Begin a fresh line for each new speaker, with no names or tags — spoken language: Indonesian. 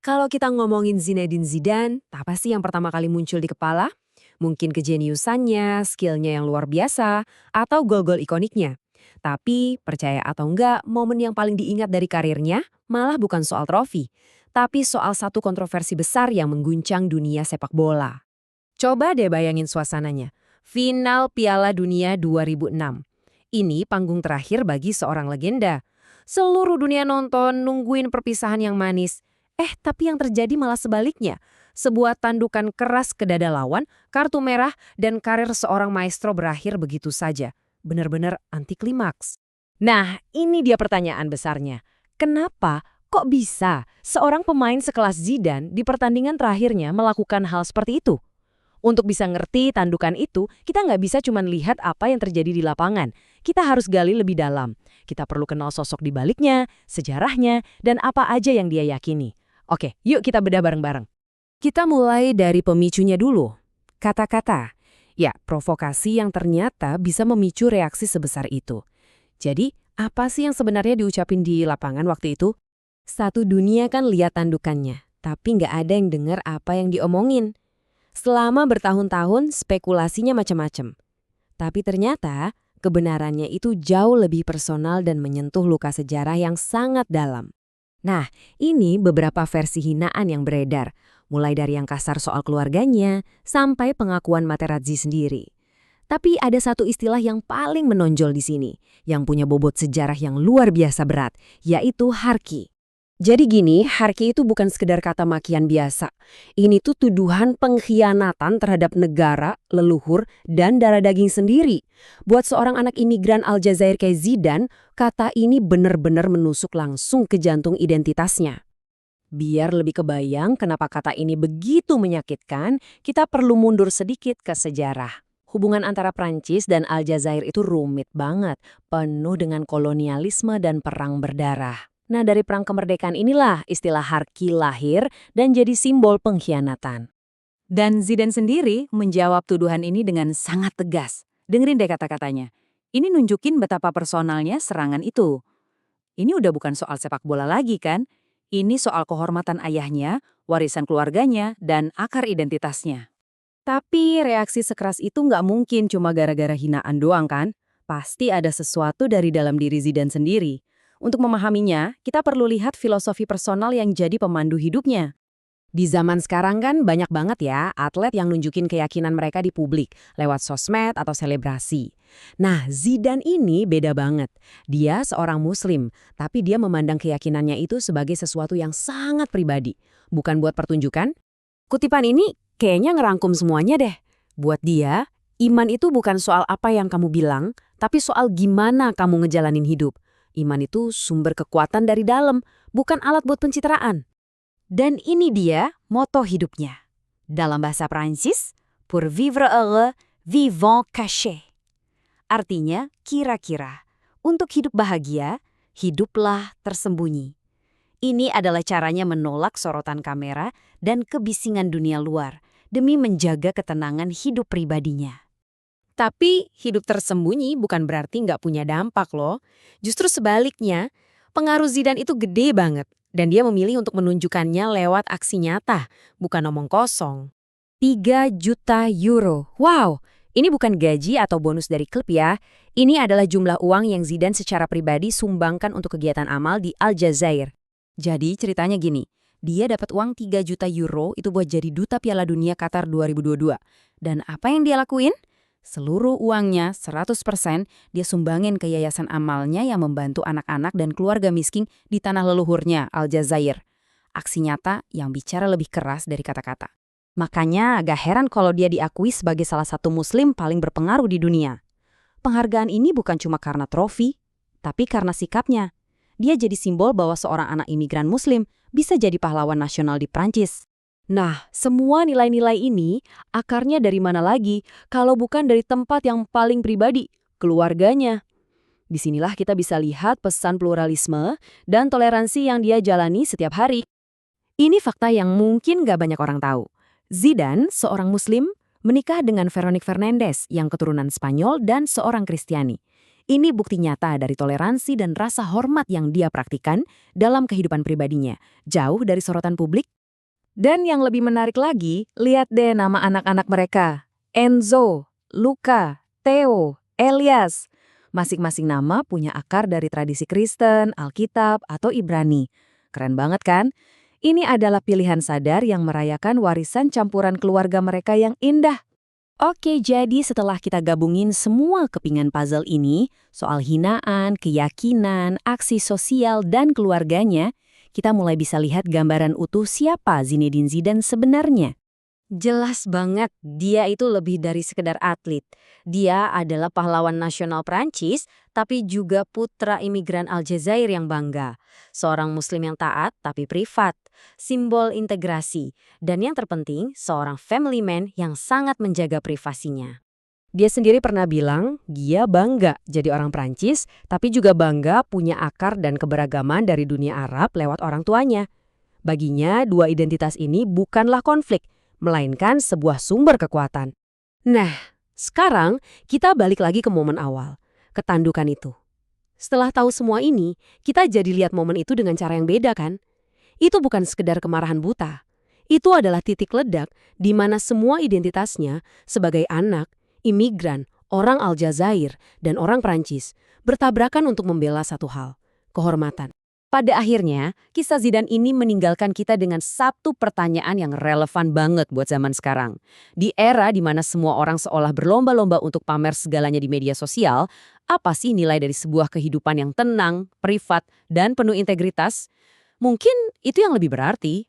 Kalau kita ngomongin Zinedine Zidane, apa sih yang pertama kali muncul di kepala? Mungkin kejeniusannya, skillnya yang luar biasa, atau gol-gol ikoniknya. Tapi, percaya atau enggak, momen yang paling diingat dari karirnya malah bukan soal trofi, tapi soal satu kontroversi besar yang mengguncang dunia sepak bola. Coba deh bayangin suasananya. Final Piala Dunia 2006. Ini panggung terakhir bagi seorang legenda. Seluruh dunia nonton, nungguin perpisahan yang manis. Tapi yang terjadi malah sebaliknya. Sebuah tandukan keras ke dada lawan, kartu merah, dan karir seorang maestro berakhir begitu saja. Benar-benar anti klimaks. Nah, ini dia pertanyaan besarnya. Kenapa kok bisa seorang pemain sekelas Zidane di pertandingan terakhirnya melakukan hal seperti itu? Untuk bisa ngerti tandukan itu, kita nggak bisa cuma lihat apa yang terjadi di lapangan. Kita harus gali lebih dalam. Kita perlu kenal sosok di baliknya, sejarahnya, dan apa aja yang dia yakini. Oke, yuk kita bedah bareng-bareng. Kita mulai dari pemicunya dulu. Kata-kata. Ya, provokasi yang ternyata bisa memicu reaksi sebesar itu. Jadi, apa sih yang sebenarnya diucapin di lapangan waktu itu? Satu dunia kan lihat tandukannya, tapi nggak ada yang dengar apa yang diomongin. Selama bertahun-tahun spekulasinya macam-macam. Tapi ternyata kebenarannya itu jauh lebih personal dan menyentuh luka sejarah yang sangat dalam. Nah, ini beberapa versi hinaan yang beredar, mulai dari yang kasar soal keluarganya sampai pengakuan Materazzi sendiri. Tapi ada satu istilah yang paling menonjol di sini, yang punya bobot sejarah yang luar biasa berat, yaitu Harki. Jadi gini, Harki itu bukan sekedar kata makian biasa. Ini tuh tuduhan pengkhianatan terhadap negara, leluhur, dan darah daging sendiri. Buat seorang anak imigran Aljazair kayak Zidane, kata ini benar-benar menusuk langsung ke jantung identitasnya. Biar lebih kebayang kenapa kata ini begitu menyakitkan, kita perlu mundur sedikit ke sejarah. Hubungan antara Prancis dan Aljazair itu rumit banget, penuh dengan kolonialisme dan perang berdarah. Nah, dari perang kemerdekaan inilah istilah Harki lahir dan jadi simbol pengkhianatan. Dan Zidane sendiri menjawab tuduhan ini dengan sangat tegas. Dengerin deh kata-katanya. Ini nunjukin betapa personalnya serangan itu. Ini udah bukan soal sepak bola lagi kan? Ini soal kehormatan ayahnya, warisan keluarganya, dan akar identitasnya. Tapi reaksi sekeras itu nggak mungkin cuma gara-gara hinaan doang kan? Pasti ada sesuatu dari dalam diri Zidane sendiri. Untuk memahaminya, kita perlu lihat filosofi personal yang jadi pemandu hidupnya. Di zaman sekarang kan banyak banget ya atlet yang nunjukin keyakinan mereka di publik lewat sosmed atau selebrasi. Nah, Zidane ini beda banget. Dia seorang muslim, tapi dia memandang keyakinannya itu sebagai sesuatu yang sangat pribadi. Bukan buat pertunjukan. Kutipan ini kayaknya ngerangkum semuanya deh. Buat dia, iman itu bukan soal apa yang kamu bilang, tapi soal gimana kamu ngejalanin hidup. Iman itu sumber kekuatan dari dalam, bukan alat buat pencitraan. Dan ini dia moto hidupnya. Dalam bahasa Prancis, pour vivre heureux, vivons cachés. Artinya, kira-kira, untuk hidup bahagia, hiduplah tersembunyi. Ini adalah caranya menolak sorotan kamera dan kebisingan dunia luar, demi menjaga ketenangan hidup pribadinya. Tapi hidup tersembunyi bukan berarti nggak punya dampak loh. Justru sebaliknya, pengaruh Zidane itu gede banget. Dan dia memilih untuk menunjukkannya lewat aksi nyata, bukan omong kosong. 3 juta euro. Wow, ini bukan gaji atau bonus dari klub ya. Ini adalah jumlah uang yang Zidane secara pribadi sumbangkan untuk kegiatan amal di Aljazair. Jadi ceritanya gini, dia dapat uang 3 juta euro itu buat jadi duta Piala Dunia Qatar 2022. Dan apa yang dia lakuin? Seluruh uangnya, 100%, dia sumbangin ke yayasan amalnya yang membantu anak-anak dan keluarga miskin di tanah leluhurnya, Aljazair. Aksi nyata yang bicara lebih keras dari kata-kata. Makanya agak heran kalau dia diakui sebagai salah satu muslim paling berpengaruh di dunia. Penghargaan ini bukan cuma karena trofi, tapi karena sikapnya. Dia jadi simbol bahwa seorang anak imigran muslim bisa jadi pahlawan nasional di Prancis. Nah, semua nilai-nilai ini akarnya dari mana lagi kalau bukan dari tempat yang paling pribadi, keluarganya. Disinilah kita bisa lihat pesan pluralisme dan toleransi yang dia jalani setiap hari. Ini fakta yang mungkin gak banyak orang tahu. Zidane, seorang muslim, menikah dengan Veronique Fernandez yang keturunan Spanyol dan seorang Kristiani. Ini bukti nyata dari toleransi dan rasa hormat yang dia praktikkan dalam kehidupan pribadinya, jauh dari sorotan publik
Dan yang lebih menarik lagi, lihat deh nama anak-anak mereka. Enzo, Luca, Theo, Elias. Masing-masing nama punya akar dari tradisi Kristen, Alkitab, atau Ibrani. Keren banget kan? Ini adalah pilihan sadar yang merayakan warisan campuran keluarga mereka yang indah. Oke, jadi setelah kita gabungin semua kepingan puzzle ini, soal hinaan, keyakinan, aksi sosial, dan keluarganya, kita mulai bisa lihat gambaran utuh siapa Zinedine Zidane sebenarnya.
Jelas banget, dia itu lebih dari sekedar atlet. Dia adalah pahlawan nasional Prancis, tapi juga putra imigran Aljazair yang bangga. Seorang muslim yang taat, tapi privat. Simbol integrasi. Dan yang terpenting, seorang family man yang sangat menjaga privasinya. Dia sendiri pernah bilang, dia bangga jadi orang Prancis, tapi juga bangga punya akar dan keberagaman dari dunia Arab lewat orang tuanya. Baginya, dua identitas ini bukanlah konflik, melainkan sebuah sumber kekuatan. Nah, sekarang kita balik lagi ke momen awal, ketandukan itu. Setelah tahu semua ini, kita jadi lihat momen itu dengan cara yang beda kan? Itu bukan sekedar kemarahan buta. Itu adalah titik ledak di mana semua identitasnya sebagai anak, imigran, orang Aljazair, dan orang Prancis bertabrakan untuk membela satu hal, kehormatan. Pada akhirnya, kisah Zidane ini meninggalkan kita dengan satu pertanyaan yang relevan banget buat zaman sekarang. Di era di mana semua orang seolah berlomba-lomba untuk pamer segalanya di media sosial, apa sih nilai dari sebuah kehidupan yang tenang, privat, dan penuh integritas? Mungkin itu yang lebih berarti.